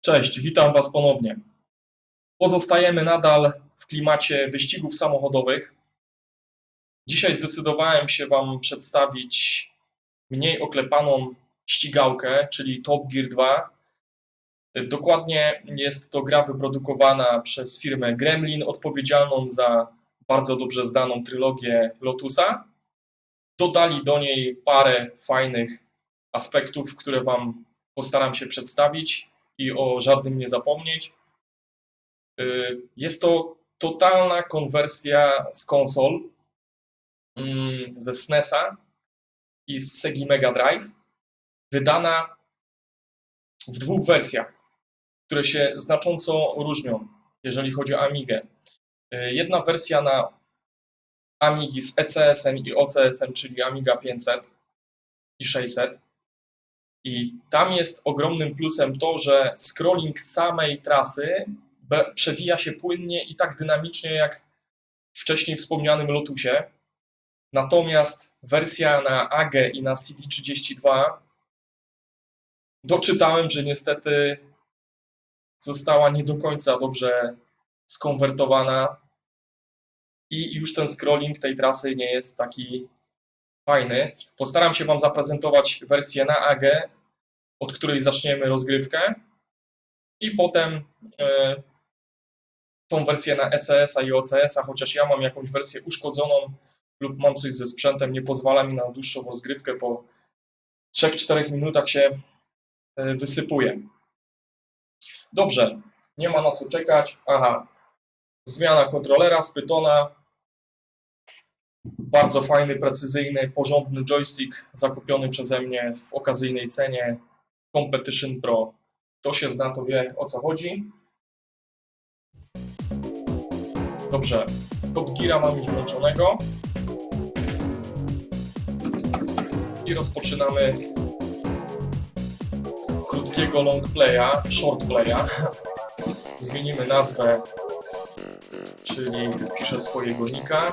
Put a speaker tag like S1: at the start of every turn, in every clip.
S1: Cześć, witam Was ponownie. Pozostajemy nadal w klimacie wyścigów samochodowych. Dzisiaj zdecydowałem się Wam przedstawić mniej oklepaną ścigałkę, czyli Top Gear 2. Dokładnie jest to gra wyprodukowana przez firmę Gremlin, odpowiedzialną za bardzo dobrze znaną trylogię Lotusa. Dodali do niej parę fajnych aspektów, które Wam postaram się przedstawić i o żadnym nie zapomnieć. Jest to totalna konwersja z konsol, ze SNES-a i z Segi Mega Drive, wydana w dwóch wersjach, które się znacząco różnią, jeżeli chodzi o Amigę. Jedna wersja na Amigi z ECS-em i OCS-em, czyli Amiga 500 i 600. I tam jest ogromnym plusem to, że scrolling samej trasy przewija się płynnie i tak dynamicznie jak w wcześniej wspomnianym Lotusie. Natomiast wersja na AGE i na CD32 doczytałem, że niestety została nie do końca dobrze skonwertowana i już ten scrolling tej trasy nie jest taki fajny. Postaram się Wam zaprezentować wersję na AGE, od której zaczniemy rozgrywkę i potem tą wersję na ECS-a i OCS-a, chociaż ja mam jakąś wersję uszkodzoną lub mam coś ze sprzętem, nie pozwala mi na dłuższą rozgrywkę, po 3-4 minutach się wysypuje. Dobrze, nie ma na co czekać. Aha, zmiana kontrolera z Pythona. Bardzo fajny, precyzyjny, porządny joystick zakupiony przeze mnie w okazyjnej cenie Competition Pro. Kto się zna, to wie, o co chodzi. Dobrze, Top Geara mam już włączonego. I rozpoczynamy krótkiego long playa, short playa. Zmienimy nazwę, czyli wpiszę swojego nika.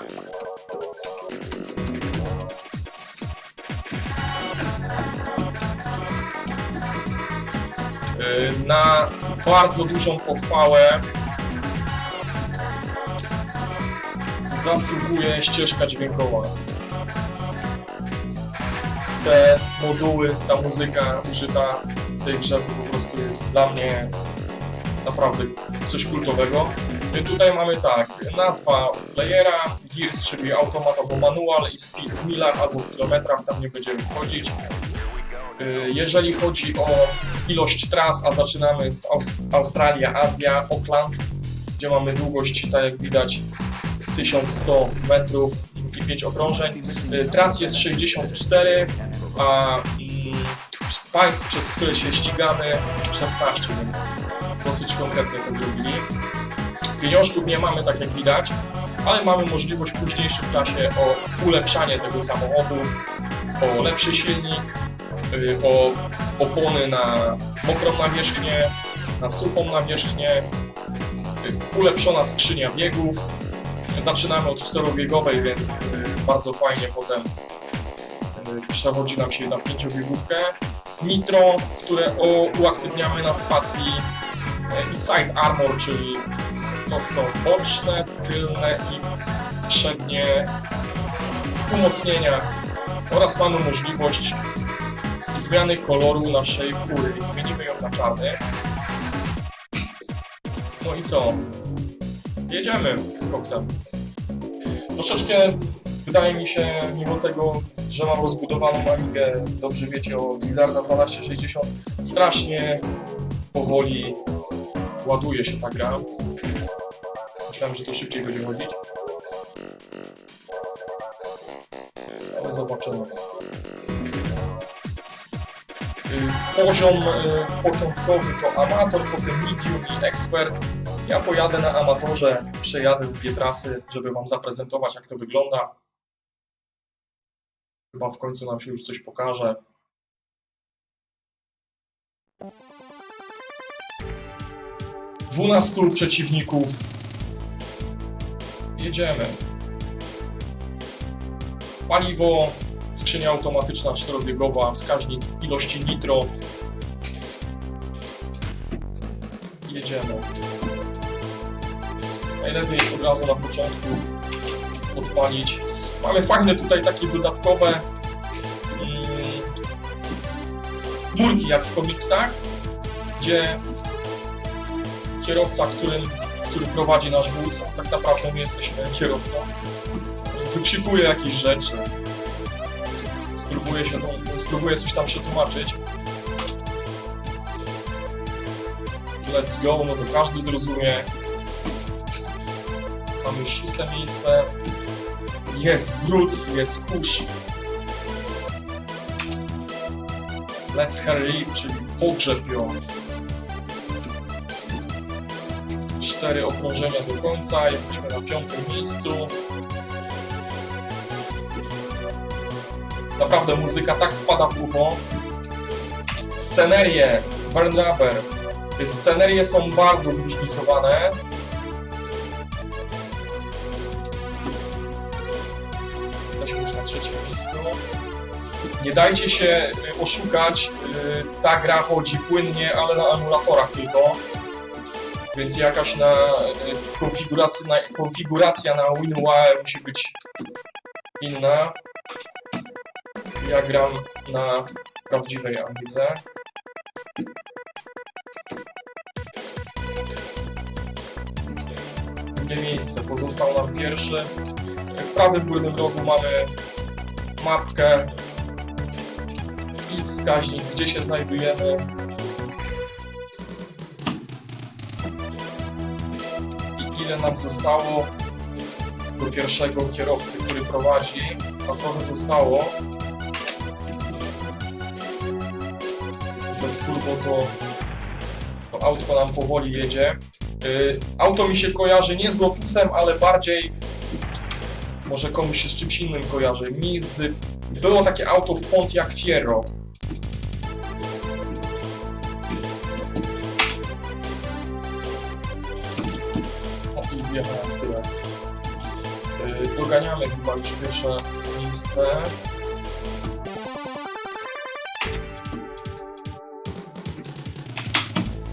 S1: Na bardzo dużą pochwałę zasługuje ścieżka dźwiękowa. Te moduły, ta muzyka użyta w tej grze to po prostu jest dla mnie naprawdę coś kultowego. Tutaj mamy tak, nazwa playera, gears, czyli automat albo manual i speed w milach albo w kilometrach, tam nie będziemy wchodzić. Jeżeli chodzi o ilość tras, a zaczynamy z Australia, Azja, Auckland, gdzie mamy długość, tak jak widać, 1100 metrów i 5 okrążeń. Tras jest 64, a państw, przez które się ścigamy, 16, więc dosyć konkretnie to zrobili. Pieniążków nie mamy, tak jak widać, ale mamy możliwość w późniejszym czasie o ulepszanie tego samochodu, o lepszy silnik, o opony na mokrą nawierzchnię, na suchą nawierzchnię, ulepszona skrzynia biegów. Zaczynamy od 4-biegowej, więc bardzo fajnie potem przechodzi nam się na 5-biegówkę. Nitro, które uaktywniamy na spacji, i side armor, czyli to są boczne, tylne i przednie umocnienia, oraz mamy możliwość zmiany koloru naszej fury. Zmienimy ją na czarny. No i co? Jedziemy z koksem. Troszeczkę wydaje mi się, mimo tego, że mam rozbudowaną Amigę, dobrze wiecie o Blizzarda 1260, strasznie powoli ładuje się ta gra. Myślałem, że to szybciej będzie chodzić. Ale zobaczymy. Poziom początkowy to amator, potem medium i expert. Ja pojadę na amatorze, przejadę z 2 trasy, żeby Wam zaprezentować, jak to wygląda. Chyba w końcu nam się już coś pokaże. Dwunastu przeciwników. Jedziemy. Paliwo, skrzynia automatyczna 4-biegowa, wskaźnik ilości nitro. jedziemy. Najlepiej od razu na początku odpalić. Mamy fajne tutaj takie dodatkowe murki jak w komiksach, gdzie kierowca, który prowadzi nasz wóz, tak naprawdę my jesteśmy kierowcą, wykrzykuje jakieś rzeczy, spróbuje coś tam przetłumaczyć. Let's go, no to każdy zrozumie. Mamy już 6. miejsce. Jedz brud, jedz kurz. Let's hurry, czyli pogrzeb ją. 4 okrążenia do końca, jesteśmy na 5. miejscu. Naprawdę muzyka tak wpada w ucho. Scenerie, Burnrubber. Te scenerie są bardzo zróżnicowane. Jesteśmy już na 3. miejscu. Nie dajcie się oszukać, ta gra chodzi płynnie, ale na emulatorach tylko. Więc jakaś konfiguracja na WinUAE musi być inna. Ja gram na prawdziwej Amidze. Drugie miejsce, pozostał nam pierwszy. W prawym górnym rogu mamy mapkę i wskaźnik, gdzie się znajdujemy. I ile nam zostało do pierwszego kierowcy, który prowadzi, a trochę zostało. Bez turbo to autko nam powoli jedzie. Auto mi się kojarzy nie z Lotusem, ale bardziej może komuś się z czymś innym kojarzy. Było takie auto Pontiac Fiero. O, i wjechałem w tyle. Doganiamy chyba już pierwsze miejsce.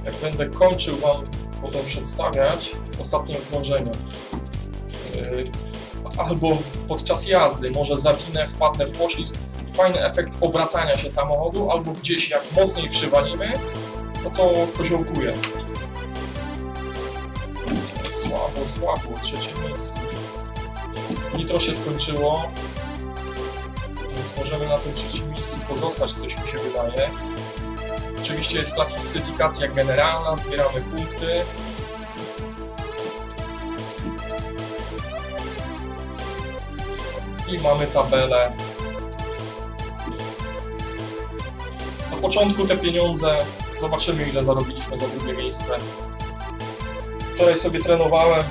S1: Jak będę kończył wam potem przedstawiać ostatnie okrążenie. Albo podczas jazdy, może zawinę, wpadnę w poślizg. Fajny efekt obracania się samochodu, albo gdzieś jak mocniej przywalimy, to koziołkuje. Słabo, 3. miejsce. Nitro się skończyło, więc możemy na tym 3. miejscu pozostać, coś mi się wydaje. Oczywiście jest klasyfikacja generalna, zbieramy punkty. I mamy tabelę. Na początku te pieniądze, zobaczymy ile zarobiliśmy za drugie miejsce. Wczoraj sobie trenowałem,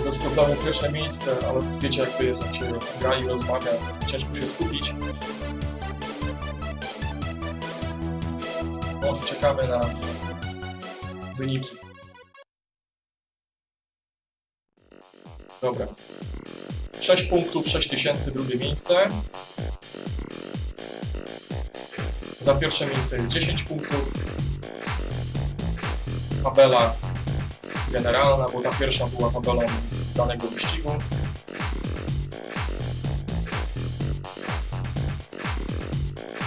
S1: bez problemu pierwsze miejsce, ale wiecie jak to jest, jak się gra i rozmawia, ciężko się skupić. No i czekamy na wyniki. Dobra. 6 punktów, 6000, drugie miejsce. Za pierwsze miejsce jest 10 punktów. Tabela generalna, bo ta pierwsza była tabelą z danego wyścigu.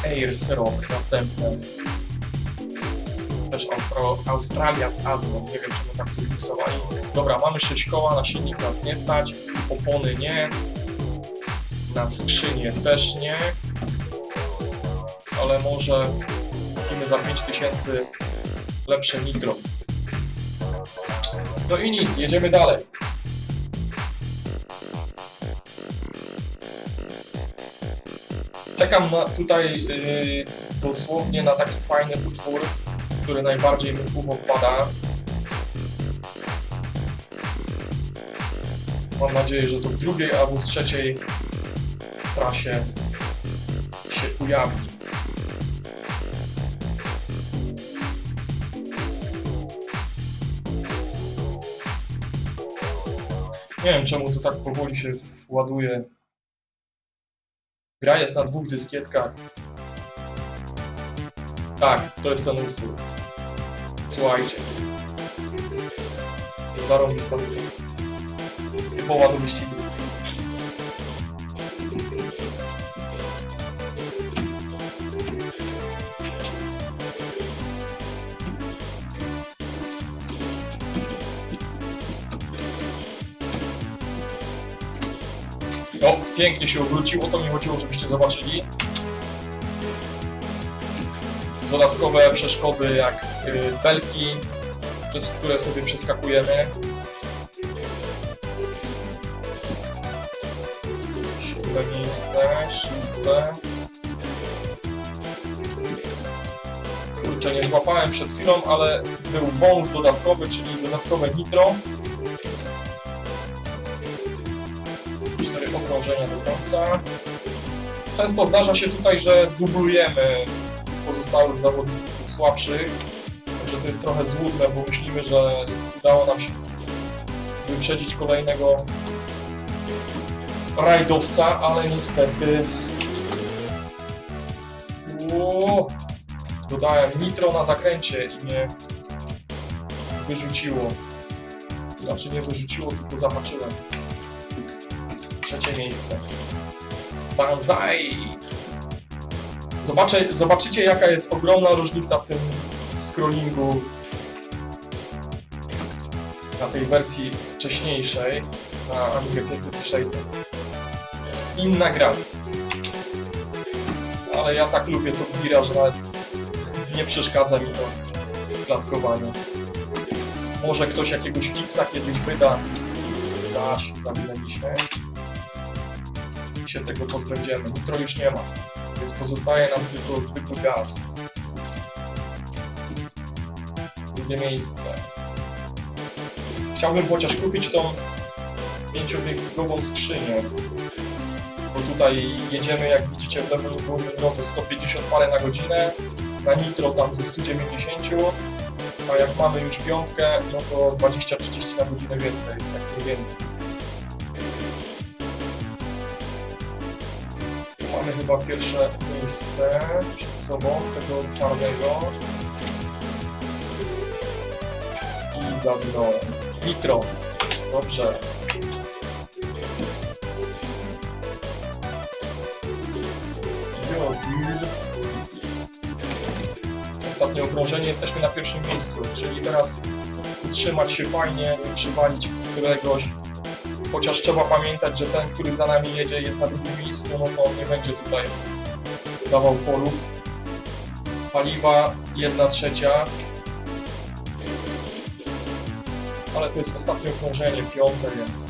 S1: Ayers Rock, następne. Też Australia z Azją, nie wiem czemu tak to zmiksowali. Dobra, mamy 6 koła, na silnik nas nie stać, opony nie, na skrzynię też nie, ale może kupimy za 5000 lepsze nitro. No i nic, jedziemy dalej. Czekam tutaj dosłownie na taki fajny utwór, który najbardziej mi w ucho wpada. Mam nadzieję, że to w drugiej albo w trzeciej trasie się ujawni. Nie wiem czemu to tak powoli się ładuje. Gra jest na 2 dyskietkach. Tak, to jest ten utwór. Słuchajcie. Zarąbista typowa do wyścigu. O, pięknie się obróciło, to mi chodziło, żebyście zobaczyli. Dodatkowe przeszkody jak belki, przez które sobie przeskakujemy. Siódme miejsce, szóste. Kurczę, nie złapałem przed chwilą, ale był bonus dodatkowy, czyli dodatkowe nitro. 4 okrążenia do końca. Często zdarza się tutaj, że dublujemy pozostałych zawodników, tych słabszych. Także to jest trochę złudne, bo myślimy, że udało nam się wyprzedzić kolejnego rajdowca, ale niestety dodałem nitro na zakręcie i mnie wyrzuciło. Znaczy nie wyrzuciło, tylko zahaczyłem. Trzecie miejsce. Banzai! Zobaczycie, jaka jest ogromna różnica w tym scrollingu na tej wersji wcześniejszej, na Amiga 500 i 600. Inna gra. Ale ja tak lubię to gira, że nawet nie przeszkadza mi to klatkowanie. Może ktoś jakiegoś fixa kiedyś wyda. Zaś zawinęliśmy. I się tego pozbędziemy. Nitro już nie ma. Więc pozostaje nam tylko zwykły gaz. Drugie miejsce. Chciałbym chociaż kupić tą 5-biegową skrzynię. Bo tutaj jedziemy, jak widzicie, w lewym górnym rogu 150 parę na godzinę. Na nitro tam do 190. A jak mamy już piątkę, no to 20-30 na godzinę więcej, tak mniej więcej. Mamy chyba pierwsze miejsce przed sobą, tego czarnego. I zawinąłem. Nitro. Dobrze. Ostatnie okrążenie, jesteśmy na pierwszym miejscu, czyli teraz utrzymać się fajnie, nie przywalić któregoś. Chociaż trzeba pamiętać, że ten, który za nami jedzie, jest na drugim miejscu, no to on nie będzie tutaj dawał forów. Paliwa 1/3. Ale to jest ostatnie okrążenie, piąte, więc...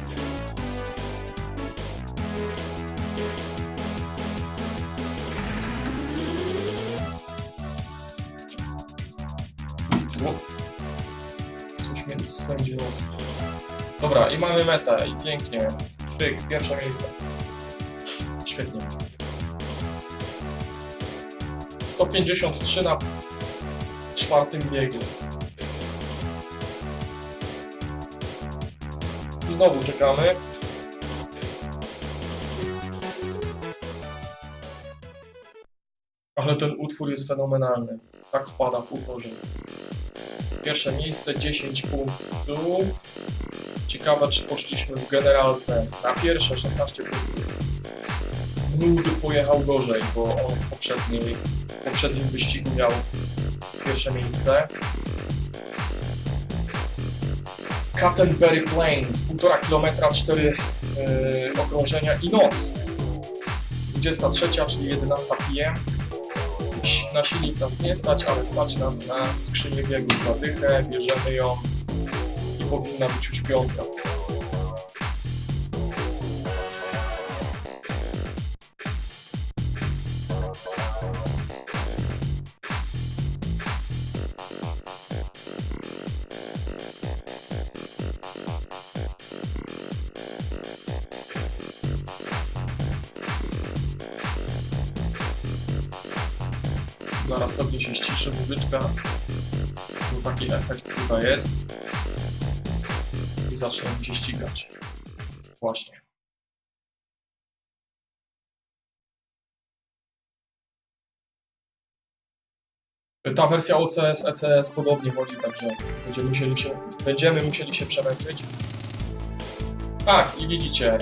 S1: Coś mnie spędzi nos. Dobra, i mamy metę, i pięknie. Pyk, pierwsze miejsce. Świetnie. 153 na czwartym biegu. I znowu czekamy. Ale ten utwór jest fenomenalny. Tak wpada w uporze. Pierwsze miejsce, 10 punktów. Ciekawe, czy poszliśmy w generalce na pierwsze 16 punktów. Nude pojechał gorzej, bo on w poprzednim wyścigu miał pierwsze miejsce. Cuttenberry Plains, 1,5 km, 4 okrążenia i noc. 23, czyli 11 PM. Na silnik nas nie stać, ale stać nas na skrzynię biegów za dychę, bierzemy ją i powinna być już piątka. Zaraz pewnie się ściszy muzyczka, bo taki efekt chyba jest i zaczniemy się ścigać. Właśnie. Ta wersja OCS, ECS podobnie chodzi, także będziemy musieli się przemęczyć. Tak, i widzicie,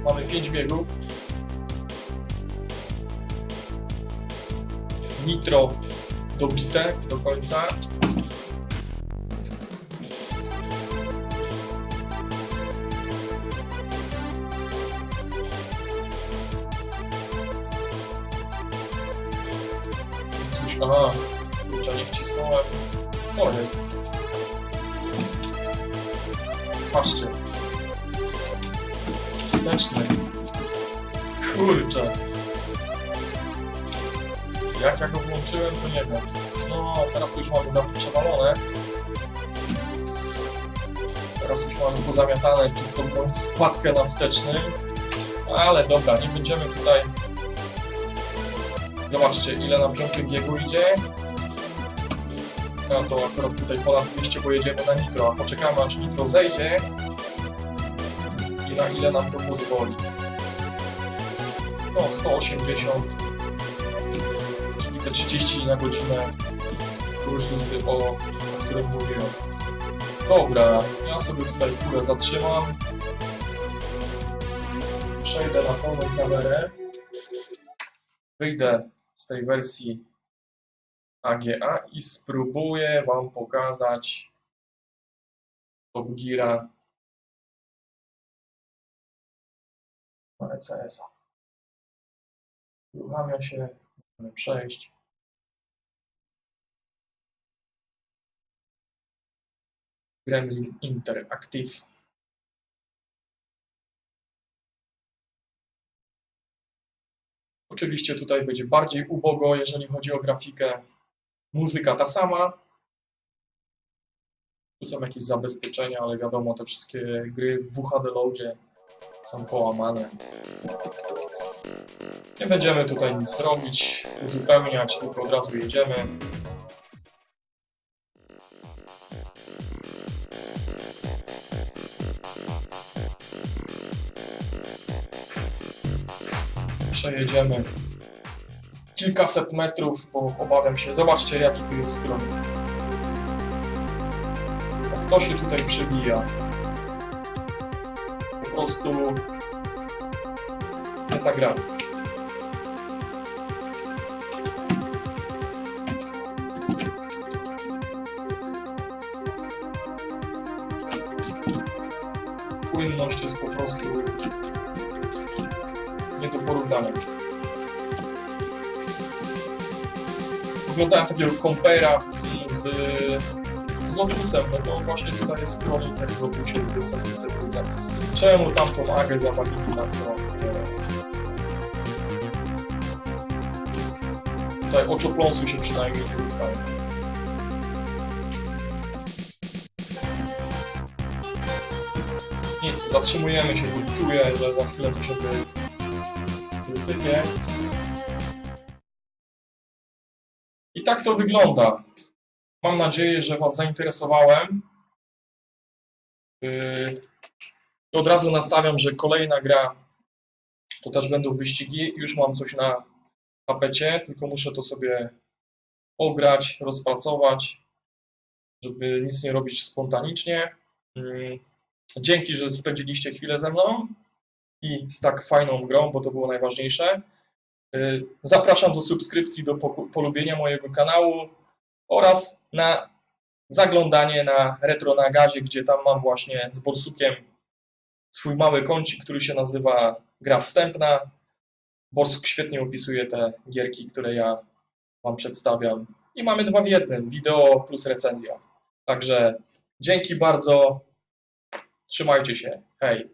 S1: mamy 5 biegów. Nitro dobite do końca. Cóż, aha, kurczę, nie wcisnąłem. Co jest? Patrzcie. Wsteczny. Kurczę. Jak ja go włączyłem, to nie wiem. No, teraz to już mamy przewalone. Teraz już mamy pozamiatane przez tą wkładkę na wstecznym. Ale dobra, nie będziemy tutaj... Zobaczcie, ile na 5 biegu idzie. No to akurat tutaj ponad 200 pojedziemy na nitro, a poczekamy aż nitro zejdzie i na ile nam to pozwoli. No 180, czyli te 30 na godzinę różnicy, o którym mówiłem. Dobra, ja sobie tutaj chwilę zatrzymam. Przejdę na pełną kamerę. Wyjdę z tej wersji AGA i spróbuję Wam pokazać Top Geara na ECS-a. Uruchamia się, możemy przejść. Gremlin Interactive. Oczywiście tutaj będzie bardziej ubogo, jeżeli chodzi o grafikę. Muzyka ta sama. Tu są jakieś zabezpieczenia, ale wiadomo, te wszystkie gry w WHD Loadzie są połamane. Nie będziemy tutaj nic robić, uzupełniać, tylko od razu jedziemy. Przejedziemy kilkaset metrów, bo obawiam się. Zobaczcie, jaki tu jest skronik. Kto się tutaj przebija? Po prostu nie ta gra. Płynność jest po prostu nie do porównania. Oglądałem takiego kompera z Lotusem, no to właśnie tutaj jest skronik, jak w Lotusie widzę. Czemu tamtą agę zawalili na to? Tutaj oczopląsu się przynajmniej nie dostaje. Nic, zatrzymujemy się, bo czuję, że za chwilę to się wysypie. I tak to wygląda. Mam nadzieję, że Was zainteresowałem. Od razu nastawiam, że kolejna gra to też będą wyścigi. Już mam coś na tapecie, tylko muszę to sobie ograć, rozpracować, żeby nic nie robić spontanicznie. Dzięki, że spędziliście chwilę ze mną i z tak fajną grą, bo to było najważniejsze. Zapraszam do subskrypcji, do polubienia mojego kanału oraz na zaglądanie na Retro na Gazie, gdzie tam mam właśnie z Borsukiem swój mały kącik, który się nazywa Gra Wstępna. Borsuk świetnie opisuje te gierki, które ja Wam przedstawiam. I mamy 2 w 1, wideo plus recenzja. Także dzięki bardzo, trzymajcie się, hej!